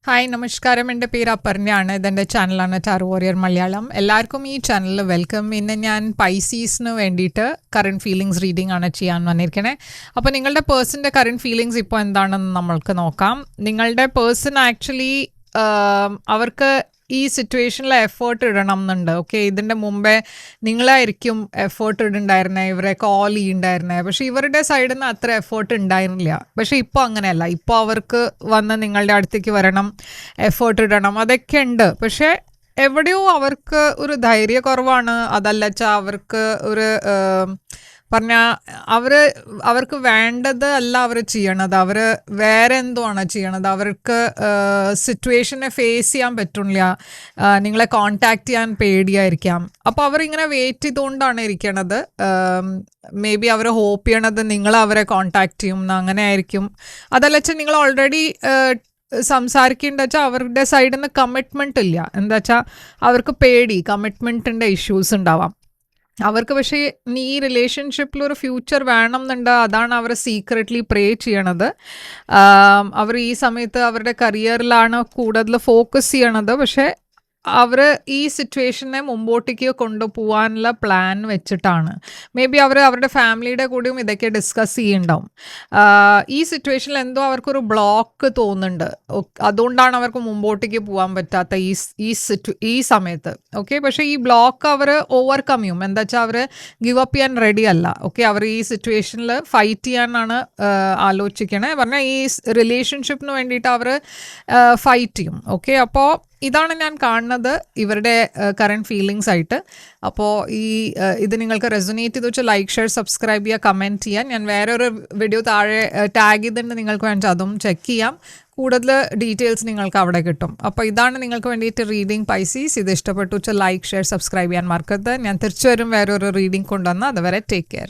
Hi നമസ്കാരം, എൻ്റെ പേര് അപർണയാണ്. ഇതെൻ്റെ ചാനലാണ് ടാറോ വാരിയർ മലയാളം. എല്ലാവർക്കും ഈ ചാനലിൽ വെൽക്കം. ഇന്ന് ഞാൻ പൈസീസിന് വേണ്ടിയിട്ട് കറണ്ട് ഫീലിങ്സ് റീഡിംഗ് ആണ് ചെയ്യാൻ വന്നിരിക്കണേ. അപ്പോൾ നിങ്ങളുടെ പേഴ്സൻ്റെ കറണ്ട് ഫീലിങ്സ് ഇപ്പോൾ എന്താണെന്ന് നമ്മൾക്ക് നോക്കാം. നിങ്ങളുടെ പേഴ്സൺ ആക്ച്വലി അവർക്ക് ഈ സിറ്റുവേഷനിൽ എഫേർട്ട് ഇടണം എന്നുണ്ട്. ഓക്കെ, ഇതിൻ്റെ മുമ്പേ നിങ്ങളായിരിക്കും എഫേർട്ട് ഇടുണ്ടായിരുന്നത്, ഇവരെ കോൾ ചെയ്യുന്നുണ്ടായിരുന്നത്. പക്ഷേ ഇവരുടെ സൈഡിൽ നിന്ന് അത്ര എഫേർട്ട് ഉണ്ടായിരുന്നില്ല. പക്ഷേ ഇപ്പോൾ അങ്ങനെയല്ല. ഇപ്പോൾ അവർക്ക് വന്ന് നിങ്ങളുടെ അടുത്തേക്ക് വരണം, എഫേർട്ട് ഇടണം, അതൊക്കെ ഉണ്ട്. പക്ഷേ എവിടെയോ അവർക്ക് ഒരു ധൈര്യക്കുറവാണ്. അതല്ലച്ചാൽ അവർക്ക് ഒരു പറഞ്ഞാൽ അവർക്ക് വേണ്ടത് അല്ല അവർ ചെയ്യണത്, അവർ വേറെ എന്തോ ആണ് ചെയ്യണത്. അവർക്ക് സിറ്റുവേഷനെ ഫേസ് ചെയ്യാൻ പറ്റില്ല, നിങ്ങളെ കോണ്ടാക്ട് ചെയ്യാൻ പേടിയായിരിക്കാം. അപ്പോൾ അവരിങ്ങനെ വെയിറ്റ് ചെയ്തുകൊണ്ടാണ് ഇരിക്കണത്. മേ ബി അവർ ഹോപ്പ് ചെയ്യണത് നിങ്ങൾ അവരെ കോണ്ടാക്ട് ചെയ്യും എന്ന്, അങ്ങനെ ആയിരിക്കും. അതല്ല വെച്ചാൽ നിങ്ങൾ ഓൾറെഡി സംസാരിക്കേണ്ട വെച്ചാൽ അവരുടെ സൈഡിൽ നിന്ന് കമ്മിറ്റ്മെൻറ്റ് ഇല്ല. എന്താ വെച്ചാൽ അവർക്ക് പേടി, കമ്മിറ്റ്മെൻറ്റിൻ്റെ ഇഷ്യൂസ് ഉണ്ടാവാം അവർക്ക്. പക്ഷേ ഈ റിലേഷൻഷിപ്പിൽ ഒരു ഫ്യൂച്ചർ വേണം എന്നുണ്ട്. അതാണ് അവർ സീക്രറ്റ്ലി പ്രേ ചെയ്യണത്. അവർ ഈ സമയത്ത് അവരുടെ കരിയറിലാണ് കൂടുതൽ ഫോക്കസ് ചെയ്യണത്. പക്ഷേ അവർ ഈ സിറ്റുവേഷനെ മുമ്പോട്ടേക്ക് കൊണ്ടുപോകാനുള്ള പ്ലാൻ വെച്ചിട്ടാണ്. മേ ബി അവരുടെ ഫാമിലിയുടെ കൂടെയും ഇതൊക്കെ ഡിസ്കസ് ചെയ്യുന്നുണ്ടാവും. ഈ സിറ്റുവേഷനിൽ എന്തോ അവർക്കൊരു ബ്ലോക്ക് തോന്നുന്നുണ്ട്. അതുകൊണ്ടാണ് അവർക്ക് മുമ്പോട്ടേക്ക് പോകാൻ പറ്റാത്ത ഈ സമയത്ത്. ഓക്കെ, പക്ഷേ ഈ ബ്ലോക്ക് അവർ ഓവർകം ചെയ്യും. എന്താ വെച്ചാൽ അവർ ഗിവ് അപ്പ് ചെയ്യാൻ റെഡി അല്ല. ഓക്കെ, അവർ ഈ സിറ്റുവേഷനിൽ ഫൈറ്റ് ചെയ്യാനാണ് ആലോചിക്കണേ. പറഞ്ഞാൽ ഈ റിലേഷൻഷിപ്പിന് വേണ്ടിയിട്ട് അവർ ഫൈറ്റ് ചെയ്യും. ഓക്കെ, അപ്പോൾ ഇതാണ് ഞാൻ കാണുന്നത് ഇവരുടെ കറണ്ട് ഫീലിങ്സ് ആയിട്ട്. അപ്പോൾ ഇത് നിങ്ങൾക്ക് റെസൊനേറ്റ് ചെയ്ത് വെച്ചാൽ ലൈക്ക്, ഷെയർ, സബ്സ്ക്രൈബ് ചെയ്യുക, കമൻറ്റ് ചെയ്യാൻ. ഞാൻ വേറൊരു വീഡിയോ താഴെ ടാഗ് ചെയ്തിട്ടുണ്ട്, നിങ്ങൾക്ക് വേണ്ടി അതും ചെക്ക് ചെയ്യാം. കൂടുതൽ ഡീറ്റെയിൽസ് നിങ്ങൾക്ക് അവിടെ കിട്ടും. അപ്പോൾ ഇതാണ് നിങ്ങൾക്ക് വേണ്ടിയിട്ട് റീഡിംഗ് പൈസീസ്. ഇത് ഇഷ്ടപ്പെട്ടു വെച്ചാൽ ലൈക്ക്, ഷെയർ, സബ്സ്ക്രൈബ് ചെയ്യാൻ മറക്കരുത്. ഞാൻ തിരിച്ചു വരും വേറൊരു റീഡിംഗ് കൊണ്ടുവന്ന്. അതുവരെ ടേക്ക് കെയർ.